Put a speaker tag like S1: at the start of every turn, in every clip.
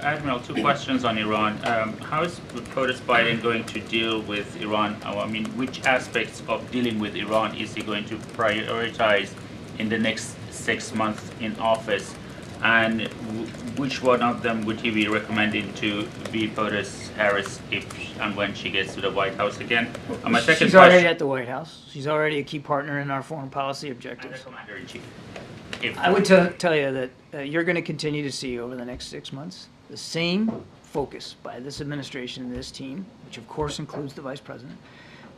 S1: Admiral, two questions on Iran. How is POTUS Biden going to deal with Iran? I mean, which aspects of dealing with Iran is he going to prioritize in the next 6 months in office? And which one of them would he be recommending to be POTUS Harris if and when she gets to the White House again? And my second
S2: She's already
S1: question,
S2: at the White House. She's already a key partner in our foreign policy objectives.
S1: Commander-in-Chief.
S2: I would tell you that you're going to continue to see over the next 6 months the same focus by this administration and this team, which of course includes the vice president,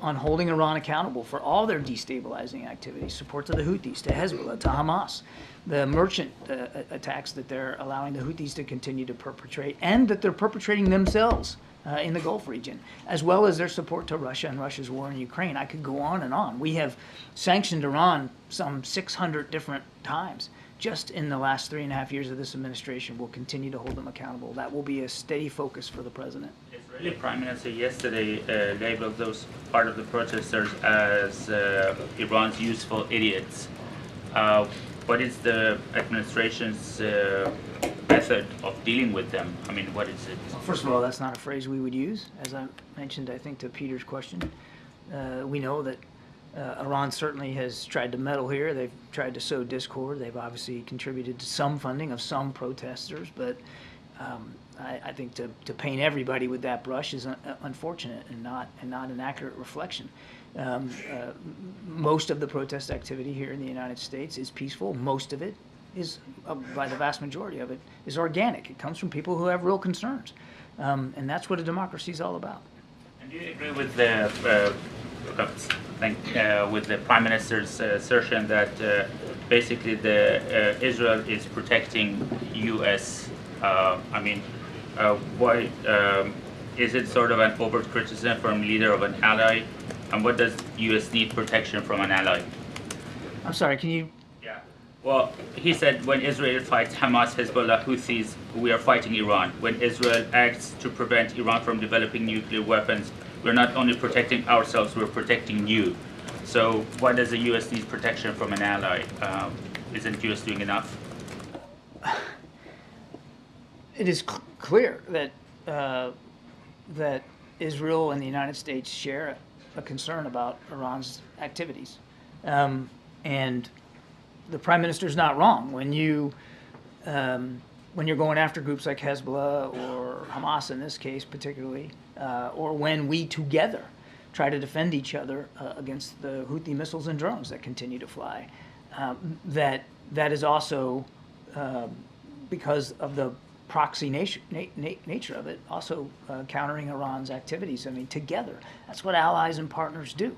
S2: on holding Iran accountable for all their destabilizing activities, support to the Houthis, to Hezbollah, to Hamas, the merchant attacks that they're allowing the Houthis to continue to perpetrate, and that they're perpetrating themselves in the Gulf region, as well as their support to Russia and Russia's war in Ukraine. I could go on and on. We have sanctioned Iran some 600 different times. Just in the last 3.5 years of this administration, we'll continue to hold them accountable. That will be a steady focus for the president.
S1: Israeli Prime Minister yesterday labeled those part of the protesters as Iran's useful idiots. What is the administration's method of dealing with them? I mean, what is it?
S2: First of all, that's not a phrase we would use. As I mentioned, I think, to Peter's question, we know that Iran certainly has tried to meddle here. They've tried to sow discord. They've obviously contributed to some funding of some protesters, but I think to paint everybody with that brush is unfortunate and not an accurate reflection. Most of the protest activity here in the United States is peaceful. Most of it is, by the vast majority of it, is organic. It comes from people who have real concerns, and that's what a democracy is all about.
S1: And do you agree with the with the Prime Minister's assertion that basically Israel is protecting U.S. I mean, why is it sort of an overt criticism from leader of an ally? And what does U.S. need protection from an ally?
S2: I'm sorry, can you?
S1: Yeah. Well, he said when Israel fights Hamas, Hezbollah, Houthis, we are fighting Iran. When Israel acts to prevent Iran from developing nuclear weapons, we're not only protecting ourselves, we're protecting you. So why does the U.S. need protection from an ally? Isn't U.S. doing enough?
S2: It is clear that that Israel and the United States share a concern about Iran's activities, and the Prime Minister is not wrong when you're going after groups like Hezbollah or Hamas in this case particularly, or when we together try to defend each other against the Houthi missiles and drones that continue to fly. That is also because of the proxy nature of it, also countering Iran's activities. I mean, together. That's what allies and partners do.